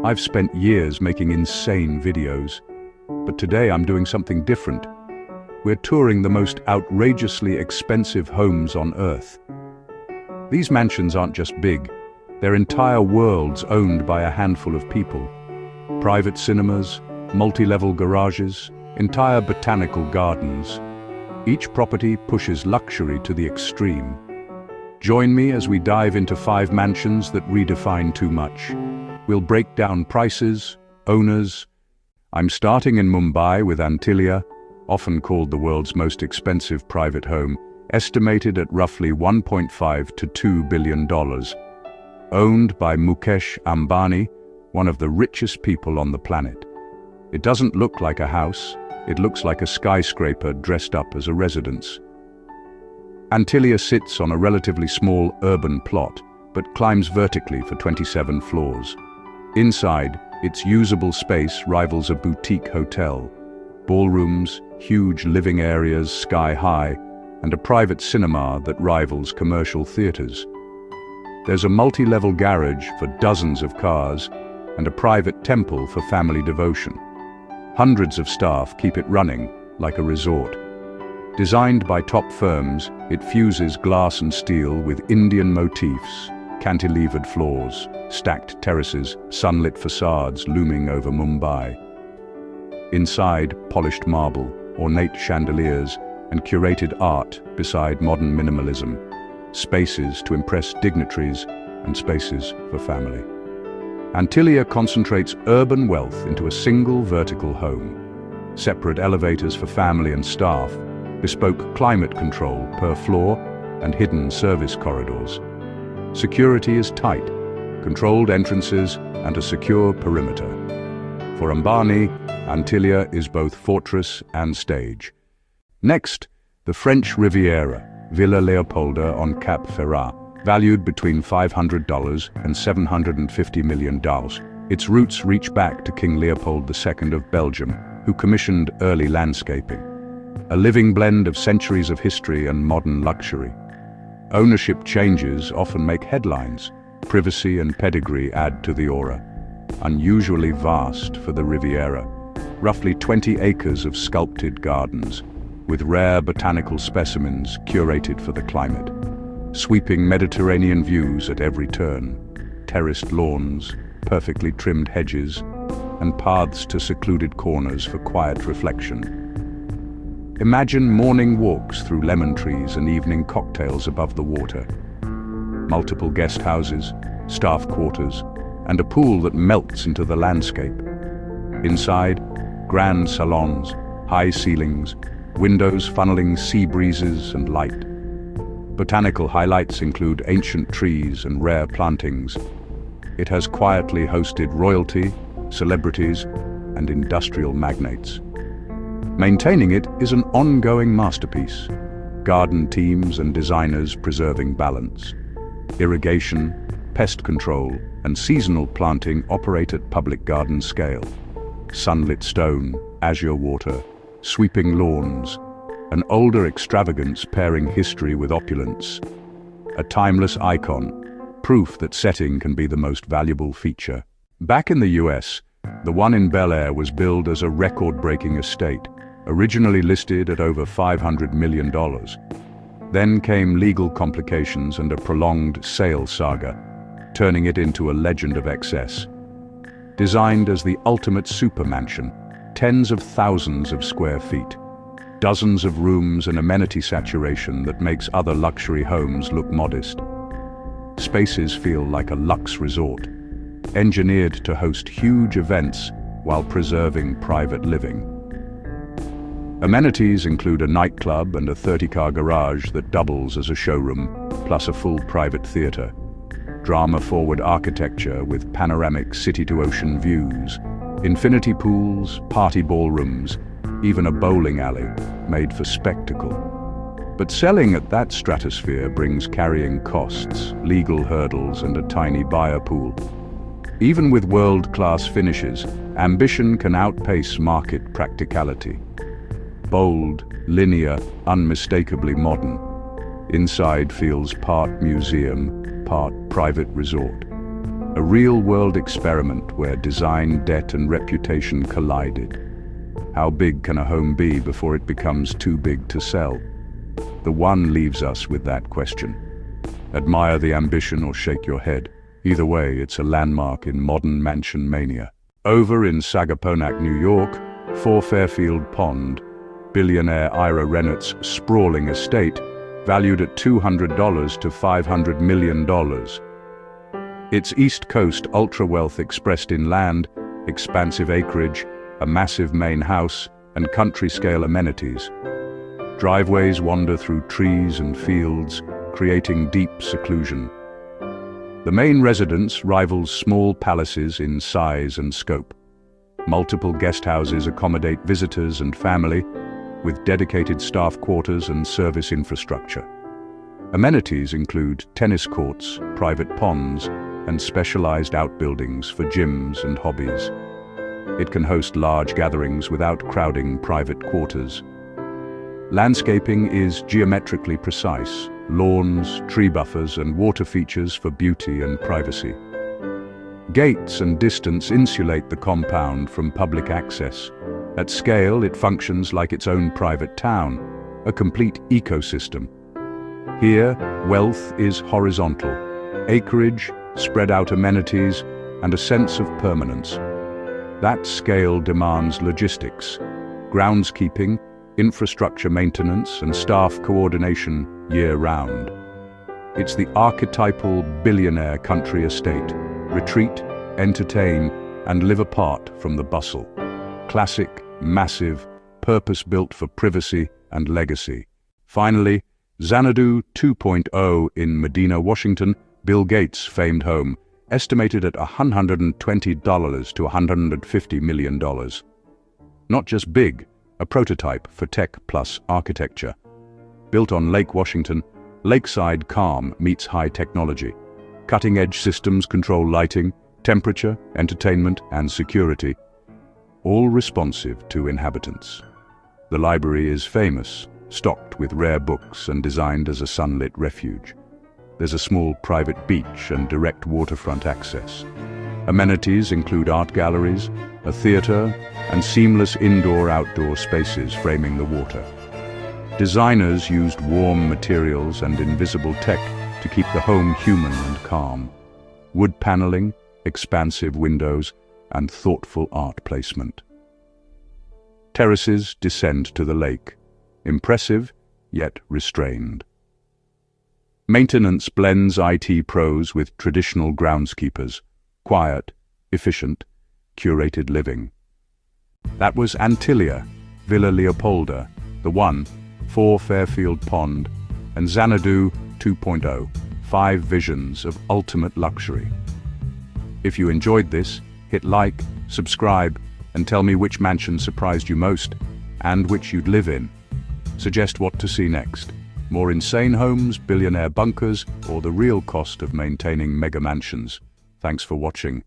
I've spent years making insane videos, but today I'm doing something different. We're touring the most outrageously expensive homes on Earth. These mansions aren't just big, they're entire worlds owned by a handful of people. Private cinemas, multi-level garages, entire botanical gardens. Each property pushes luxury to the extreme. Join me as we dive into 5 mansions that redefine too much. We'll break down prices, owners. I'm starting in Mumbai with Antilia, often called the world's most expensive private home, estimated at roughly $1.5 to $2 billion. Owned by Mukesh Ambani, one of the richest people on the planet. It doesn't look like a house, it looks like a skyscraper dressed up as a residence. Antilia sits on a relatively small urban plot, but climbs vertically for 27 floors. Inside, its usable space rivals a boutique hotel. Ballrooms, huge living areas sky high, and a private cinema that rivals commercial theaters. There's a multi-level garage for dozens of cars, and a private temple for family devotion. Hundreds of staff keep it running like a resort. Designed by top firms, it fuses glass and steel with Indian motifs, cantilevered floors, stacked terraces, sunlit facades looming over Mumbai. Inside, polished marble, ornate chandeliers, and curated art beside modern minimalism. Spaces to impress dignitaries and spaces for family. Antilia concentrates urban wealth into a single vertical home. Separate elevators for family and staff, bespoke climate control per floor, and hidden service corridors. Security is tight, controlled entrances, and a secure perimeter. For Ambani, Antilia is both fortress and stage. Next, the French Riviera, Villa Leopolda on Cap Ferrat, valued between $500 and $750 million. Its roots reach back to King Leopold II of Belgium, who commissioned early landscaping. A living blend of centuries of history and modern luxury. Ownership changes often make headlines. Privacy and pedigree add to the aura. Unusually vast for the Riviera. Roughly 20 acres of sculpted gardens, with rare botanical specimens curated for the climate. Sweeping Mediterranean views at every turn, terraced lawns, perfectly trimmed hedges, and paths to secluded corners for quiet reflection. Imagine morning walks through lemon trees and evening cocktails above the water. Multiple guest houses, staff quarters, and a pool that melts into the landscape. Inside, grand salons, high ceilings, windows funneling sea breezes and light. Botanical highlights include ancient trees and rare plantings. It has quietly hosted royalty, celebrities, and industrial magnates. Maintaining it is an ongoing masterpiece. Garden teams and designers preserving balance. Irrigation, pest control, and seasonal planting operate at public garden scale. Sunlit stone, azure water, sweeping lawns, an older extravagance pairing history with opulence. A timeless icon, proof that setting can be the most valuable feature. Back in the US, the one in Bel Air was billed as a record-breaking estate, originally listed at over $500 million. Then came legal complications and a prolonged sale saga, turning it into a legend of excess. Designed as the ultimate supermansion, tens of thousands of square feet. Dozens of rooms and amenity saturation that makes other luxury homes look modest. Spaces feel like a luxe resort, engineered to host huge events while preserving private living. Amenities include a nightclub and a 30-car garage that doubles as a showroom, plus a full private theater. Drama-forward architecture with panoramic city-to-ocean views, infinity pools, party ballrooms, even a bowling alley made for spectacle. But selling at that stratosphere brings carrying costs, legal hurdles, and a tiny buyer pool. Even with world-class finishes, ambition can outpace market practicality. Bold, linear, unmistakably modern. Inside feels part museum, part private resort. A real-world experiment where design, debt, and reputation collided. How big can a home be before it becomes too big to sell? The One leaves us with that question. Admire the ambition or shake your head. Either way, it's a landmark in modern mansion mania. Over in Sagaponack, New York, 4 Fairfield Pond, billionaire Ira Rennett's sprawling estate, valued at $200 to $500 million. Its East Coast ultra-wealth expressed in land, expansive acreage, a massive main house, and country-scale amenities. Driveways wander through trees and fields, creating deep seclusion. The main residence rivals small palaces in size and scope. Multiple guest houses accommodate visitors and family, with dedicated staff quarters and service infrastructure. Amenities include tennis courts, private ponds, and specialized outbuildings for gyms and hobbies. It can host large gatherings without crowding private quarters. Landscaping is geometrically precise: lawns, tree buffers, and water features for beauty and privacy. Gates and distance insulate the compound from public access. At scale, it functions like its own private town, a complete ecosystem. Here, wealth is horizontal: acreage, spread out amenities, and a sense of permanence. That scale demands logistics, groundskeeping, infrastructure maintenance, and staff coordination year-round. It's the archetypal billionaire country estate. Retreat, entertain, and live apart from the bustle. Classic, massive, purpose-built for privacy and legacy. Finally, Xanadu 2.0 in Medina, Washington, Bill Gates' famed home, estimated at $120 to $150 million. Not just big, a prototype for tech plus architecture. Built on Lake Washington, lakeside calm meets high technology. Cutting-edge systems control lighting, temperature, entertainment, and security, all responsive to inhabitants. The library is famous, stocked with rare books and designed as a sunlit refuge. There's a small private beach and direct waterfront access. Amenities include art galleries, a theater, and seamless indoor-outdoor spaces framing the water. Designers used warm materials and invisible tech to keep the home human and calm. Wood paneling, expansive windows, and thoughtful art placement. Terraces descend to the lake, impressive yet restrained. Maintenance blends IT pros with traditional groundskeepers, quiet, efficient, curated living. That was Antilia, Villa Leopolda, The One, 4 Fairfield Pond, and Xanadu 2.0, 5 visions of ultimate luxury. If you enjoyed this, hit like, subscribe, and tell me which mansion surprised you most, and which you'd live in. Suggest what to see next. More insane homes, billionaire bunkers, or the real cost of maintaining mega mansions. Thanks for watching.